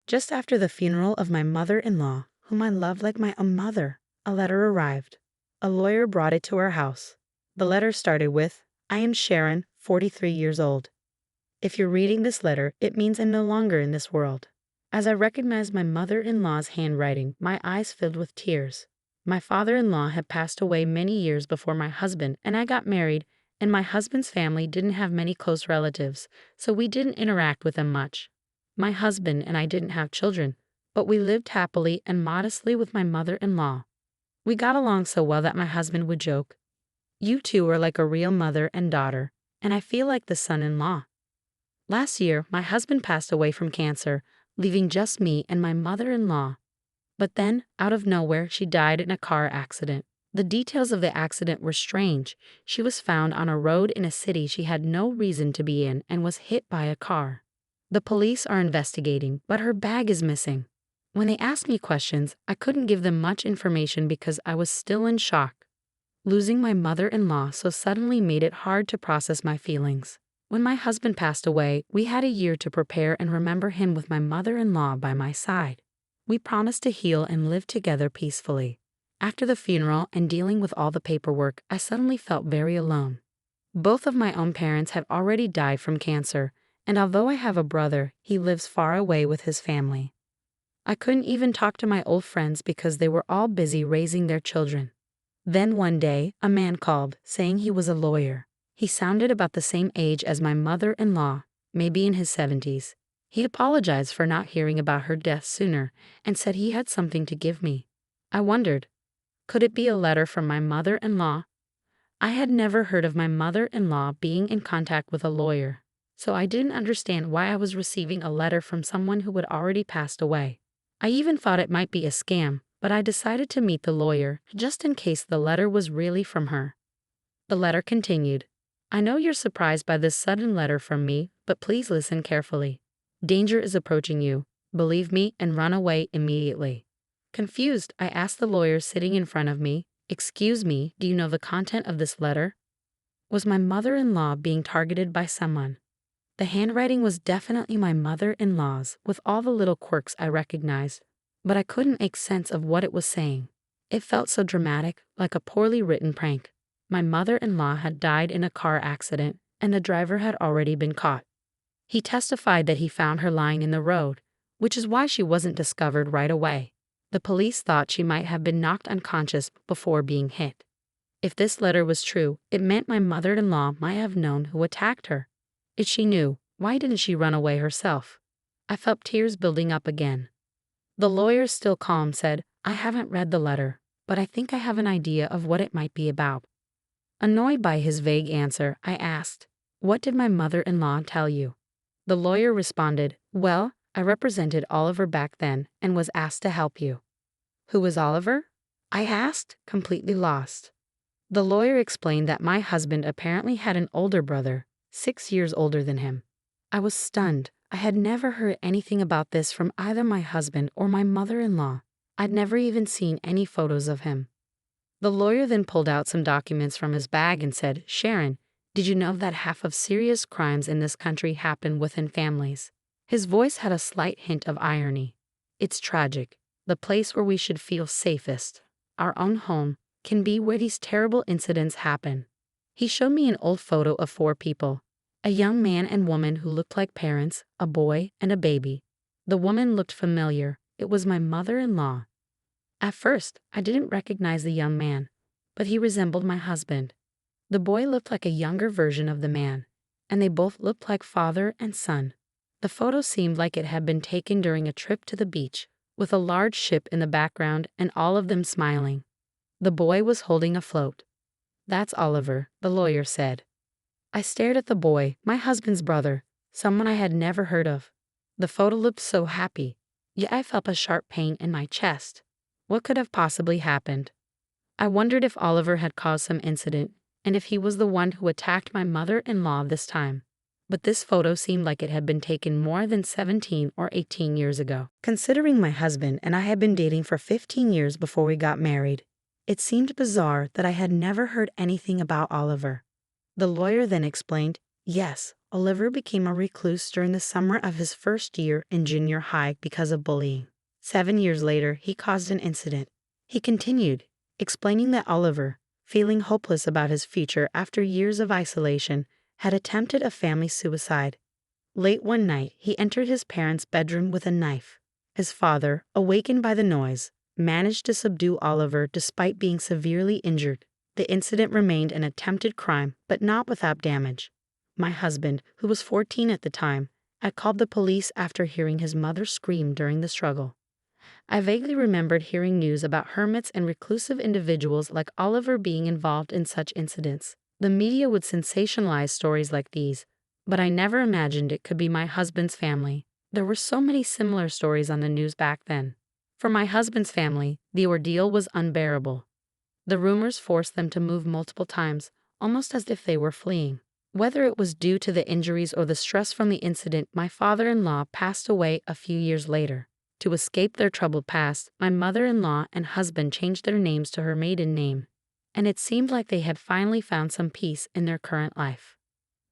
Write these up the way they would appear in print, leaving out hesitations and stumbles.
Just after the funeral of my mother-in-law, whom I loved like my own mother, a letter arrived. A lawyer brought it to our house. The letter started with, "I am Sharon, 43 years old. If you're reading this letter, it means I'm no longer in this world." As I recognized my mother-in-law's handwriting, my eyes filled with tears. My father-in-law had passed away many years before my husband and I got married, and my husband's family didn't have many close relatives, so we didn't interact with them much. My husband and I didn't have children, but we lived happily and modestly with my mother-in-law. We got along so well that my husband would joke, "You two are like a real mother and daughter, and I feel like the son-in-law." Last year, my husband passed away from cancer, leaving just me and my mother-in-law. But then, out of nowhere, she died in a car accident. The details of the accident were strange. She was found on a road in a city she had no reason to be in and was hit by a car. The police are investigating, but her bag is missing. When they asked me questions, I couldn't give them much information because I was still in shock. Losing my mother-in-law so suddenly made it hard to process my feelings. When my husband passed away, we had a year to prepare and remember him with my mother-in-law by my side. We promised to heal and live together peacefully. After the funeral and dealing with all the paperwork, I suddenly felt very alone. Both of my own parents had already died from cancer, and although I have a brother, he lives far away with his family. I couldn't even talk to my old friends because they were all busy raising their children. Then one day, a man called, saying he was a lawyer. He sounded about the same age as my mother-in-law, maybe in his 70s. He apologized for not hearing about her death sooner and said he had something to give me. I wondered, could it be a letter from my mother-in-law? I had never heard of my mother-in-law being in contact with a lawyer, so I didn't understand why I was receiving a letter from someone who had already passed away. I even thought it might be a scam, but I decided to meet the lawyer just in case the letter was really from her. The letter continued, "I know you're surprised by this sudden letter from me, but please listen carefully. Danger is approaching you. Believe me and run away immediately." Confused, I asked the lawyer sitting in front of me, "Excuse me, do you know the content of this letter?" Was my mother-in-law being targeted by someone? The handwriting was definitely my mother-in-law's, with all the little quirks I recognized, but I couldn't make sense of what it was saying. It felt so dramatic, like a poorly written prank. My mother-in-law had died in a car accident, and the driver had already been caught. He testified that he found her lying in the road, which is why she wasn't discovered right away. The police thought she might have been knocked unconscious before being hit. If this letter was true, it meant my mother-in-law might have known who attacked her. If she knew, why didn't she run away herself? I felt tears building up again. The lawyer, still calm, said, "I haven't read the letter, but I think I have an idea of what it might be about." Annoyed by his vague answer, I asked, "What did my mother-in-law tell you?" The lawyer responded, "Well, I represented Oliver back then and was asked to help you." "Who was Oliver?" I asked, completely lost. The lawyer explained that my husband apparently had an older brother, 6 years older than him. I was stunned. I had never heard anything about this from either my husband or my mother-in-law. I'd never even seen any photos of him. The lawyer then pulled out some documents from his bag and said, "Sharon, did you know that half of serious crimes in this country happen within families?" His voice had a slight hint of irony. "It's tragic. The place where we should feel safest, our own home, can be where these terrible incidents happen." He showed me an old photo of 4 people, a young man and woman who looked like parents, a boy, and a baby. The woman looked familiar. It was my mother-in-law. At first, I didn't recognize the young man, but he resembled my husband. The boy looked like a younger version of the man, and they both looked like father and son. The photo seemed like it had been taken during a trip to the beach, with a large ship in the background and all of them smiling. The boy was holding a float. "That's Oliver," the lawyer said. I stared at the boy, my husband's brother, someone I had never heard of. The photo looked so happy, yet I felt a sharp pain in my chest. What could have possibly happened? I wondered if Oliver had caused some incident, and if he was the one who attacked my mother-in-law this time. But this photo seemed like it had been taken more than 17 or 18 years ago. Considering my husband and I had been dating for 15 years before we got married, it seemed bizarre that I had never heard anything about Oliver. The lawyer then explained, "Yes, Oliver became a recluse during the summer of his first year in junior high because of bullying. 7 years later, he caused an incident. He continued, explaining that Oliver, feeling hopeless about his future after years of isolation, had attempted a family suicide. Late one night, he entered his parents' bedroom with a knife. His father, awakened by the noise, managed to subdue Oliver despite being severely injured. The incident remained an attempted crime, but not without damage. My husband, who was 14 at the time, had called the police after hearing his mother scream during the struggle. I vaguely remembered hearing news about hermits and reclusive individuals like Oliver being involved in such incidents. The media would sensationalize stories like these, but I never imagined it could be my husband's family. There were so many similar stories on the news back then. For my husband's family, the ordeal was unbearable. The rumors forced them to move multiple times, almost as if they were fleeing. Whether it was due to the injuries or the stress from the incident, my father-in-law passed away a few years later. To escape their troubled past, my mother-in-law and husband changed their names to her maiden name, and it seemed like they had finally found some peace in their current life.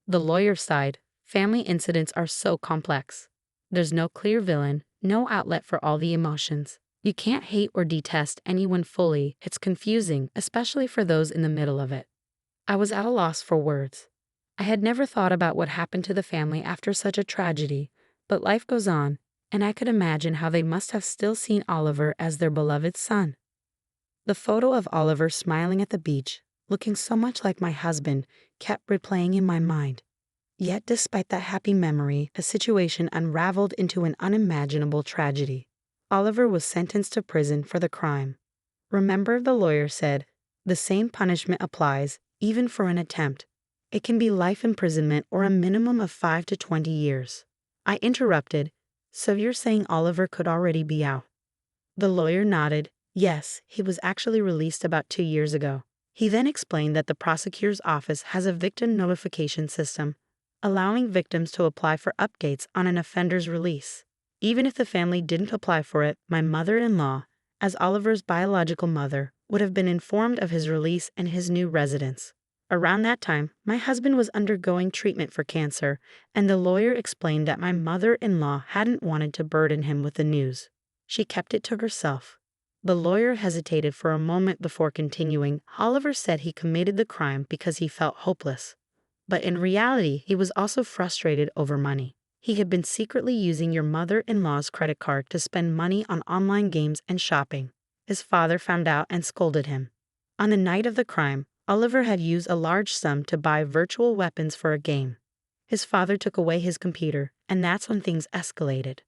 The lawyer side, family incidents are so complex. There's no clear villain, no outlet for all the emotions. You can't hate or detest anyone fully. It's confusing, especially for those in the middle of it. I was at a loss for words. I had never thought about what happened to the family after such a tragedy, but life goes on, and I could imagine how they must have still seen Oliver as their beloved son. The photo of Oliver smiling at the beach, looking so much like my husband, kept replaying in my mind. Yet despite that happy memory, the situation unraveled into an unimaginable tragedy. Oliver was sentenced to prison for the crime. Remember, the lawyer said, the same punishment applies, even for an attempt. It can be life imprisonment or a minimum of 5 to 20 years. I interrupted, so you're saying Oliver could already be out? The lawyer nodded. Yes, he was actually released about 2 years ago. He then explained that the prosecutor's office has a victim notification system, allowing victims to apply for updates on an offender's release. Even if the family didn't apply for it, my mother-in-law, as Oliver's biological mother, would have been informed of his release and his new residence. Around that time, my husband was undergoing treatment for cancer, and the lawyer explained that my mother-in-law hadn't wanted to burden him with the news. She kept it to herself. The lawyer hesitated for a moment before continuing. Oliver said he committed the crime because he felt hopeless. But in reality, he was also frustrated over money. He had been secretly using your mother-in-law's credit card to spend money on online games and shopping. His father found out and scolded him. On the night of the crime, Oliver had used a large sum to buy virtual weapons for a game. His father took away his computer, and that's when things escalated.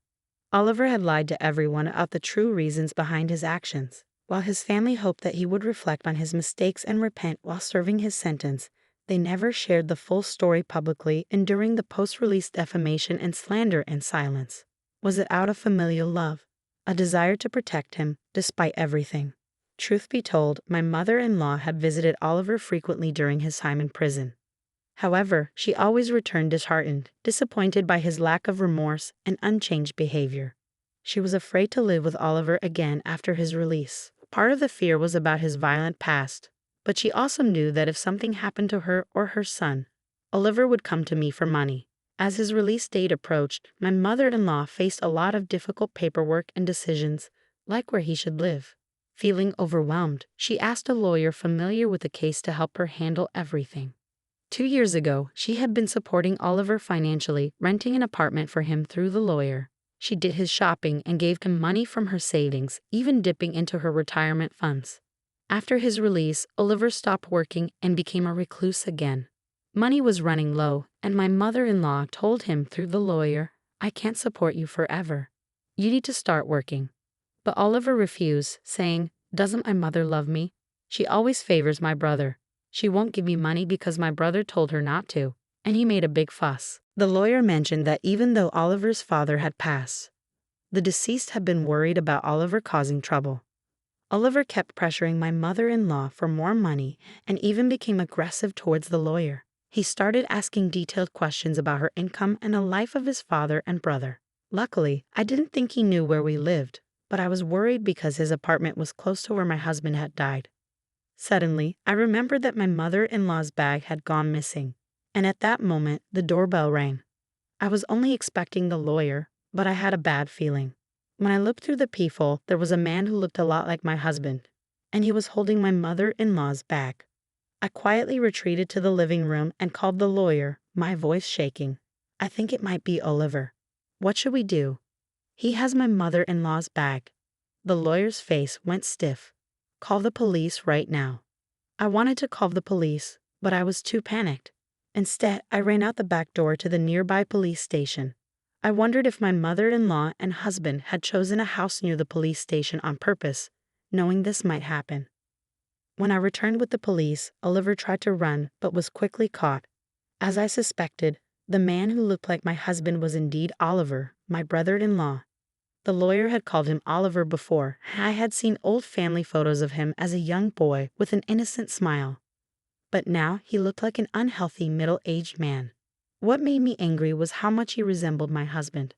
Oliver had lied to everyone about the true reasons behind his actions. While his family hoped that he would reflect on his mistakes and repent while serving his sentence, they never shared the full story publicly, enduring the post-release defamation and slander in silence. Was it out of familial love, a desire to protect him, despite everything? Truth be told, my mother-in-law had visited Oliver frequently during his time in prison. However, she always returned disheartened, disappointed by his lack of remorse and unchanged behavior. She was afraid to live with Oliver again after his release. Part of the fear was about his violent past, but she also knew that if something happened to her or her son, Oliver would come to me for money. As his release date approached, my mother-in-law faced a lot of difficult paperwork and decisions, like where he should live. Feeling overwhelmed, she asked a lawyer familiar with the case to help her handle everything. 2 years ago, she had been supporting Oliver financially, renting an apartment for him through the lawyer. She did his shopping and gave him money from her savings, even dipping into her retirement funds. After his release, Oliver stopped working and became a recluse again. Money was running low, and my mother-in-law told him through the lawyer, "I can't support you forever. You need to start working." But Oliver refused, saying, "Doesn't my mother love me? She always favors my brother. She won't give me money because my brother told her not to," and he made a big fuss. The lawyer mentioned that even though Oliver's father had passed, the deceased had been worried about Oliver causing trouble. Oliver kept pressuring my mother-in-law for more money and even became aggressive towards the lawyer. He started asking detailed questions about her income and the life of his father and brother. Luckily, I didn't think he knew where we lived, but I was worried because his apartment was close to where my husband had died. Suddenly, I remembered that my mother-in-law's bag had gone missing, And at that moment, the doorbell rang. I was only expecting the lawyer, but I had a bad feeling. When I looked through the peephole, there was a man who looked a lot like my husband, and he was holding my mother-in-law's bag. I quietly retreated to the living room and called the lawyer, my voice shaking. I think it might be Oliver. What should we do? He has my mother-in-law's bag. The lawyer's face went stiff. Call the police right now. I wanted to call the police, but I was too panicked. Instead, I ran out the back door to the nearby police station. I wondered if my mother-in-law and husband had chosen a house near the police station on purpose, knowing this might happen. When I returned with the police, Oliver tried to run but was quickly caught. As I suspected, the man who looked like my husband was indeed Oliver, my brother-in-law. The lawyer had called him Oliver before. I had seen old family photos of him as a young boy with an innocent smile. But now he looked like an unhealthy middle-aged man. What made me angry was how much he resembled my husband.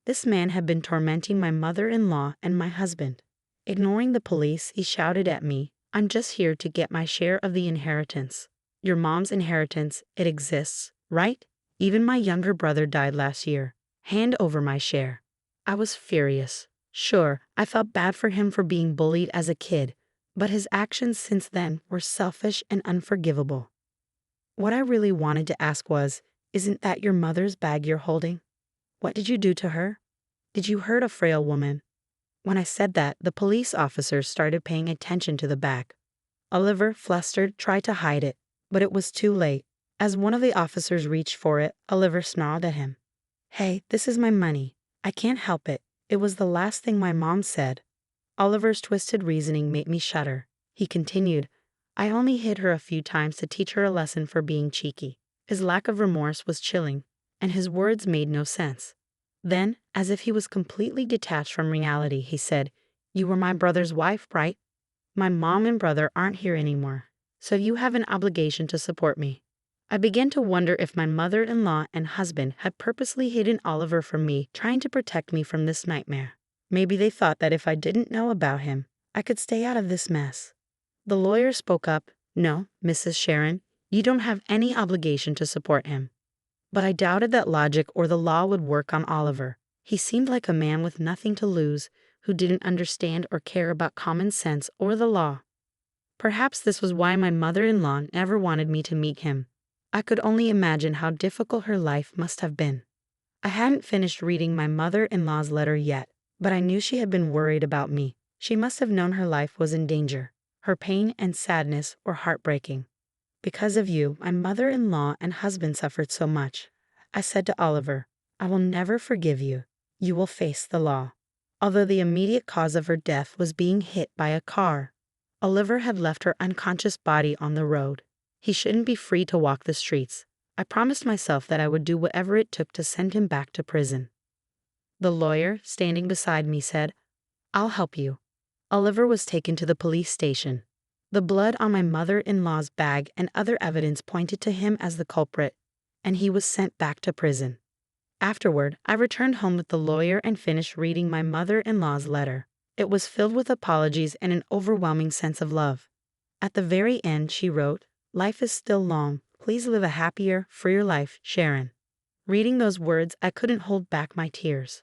This man had been tormenting my mother-in-law and my husband. Ignoring the police, he shouted at me, "I'm just here to get my share of the inheritance. Your mom's inheritance, it exists, right? Even my younger brother died last year. Hand over my share." I was furious. Sure, I felt bad for him for being bullied as a kid, but his actions since then were selfish and unforgivable. What I really wanted to ask was, isn't that your mother's bag you're holding? What did you do to her? Did you hurt a frail woman? When I said that, the police officers started paying attention to the bag. Oliver, flustered, tried to hide it, but it was too late. As one of the officers reached for it, Oliver snarled at him. "Hey, this is my money. I can't help it. It was the last thing my mom said." Oliver's twisted reasoning made me shudder. He continued, "I only hit her a few times to teach her a lesson for being cheeky." His lack of remorse was chilling, and his words made no sense. Then, as if he was completely detached from reality, he said, "You were my brother's wife, right? My mom and brother aren't here anymore, so you have an obligation to support me." I began to wonder if my mother-in-law and husband had purposely hidden Oliver from me, trying to protect me from this nightmare. Maybe they thought that if I didn't know about him, I could stay out of this mess. The lawyer spoke up, "No, Mrs. Sharon, you don't have any obligation to support him." But I doubted that logic or the law would work on Oliver. He seemed like a man with nothing to lose, who didn't understand or care about common sense or the law. Perhaps this was why my mother-in-law never wanted me to meet him. I could only imagine how difficult her life must have been. I hadn't finished reading my mother-in-law's letter yet, but I knew she had been worried about me. She must have known her life was in danger. Her pain and sadness were heartbreaking. "Because of you, my mother-in-law and husband suffered so much," I said to Oliver. "I will never forgive you. You will face the law." Although the immediate cause of her death was being hit by a car, Oliver had left her unconscious body on the road. He shouldn't be free to walk the streets. I promised myself that I would do whatever it took to send him back to prison. The lawyer, standing beside me, said, "I'll help you." Oliver was taken to the police station. The blood on my mother-in-law's bag and other evidence pointed to him as the culprit, and he was sent back to prison. Afterward, I returned home with the lawyer and finished reading my mother-in-law's letter. It was filled with apologies and an overwhelming sense of love. At the very end, she wrote, "Life is still long. Please live a happier, freer life, Sharon." Reading those words, I couldn't hold back my tears.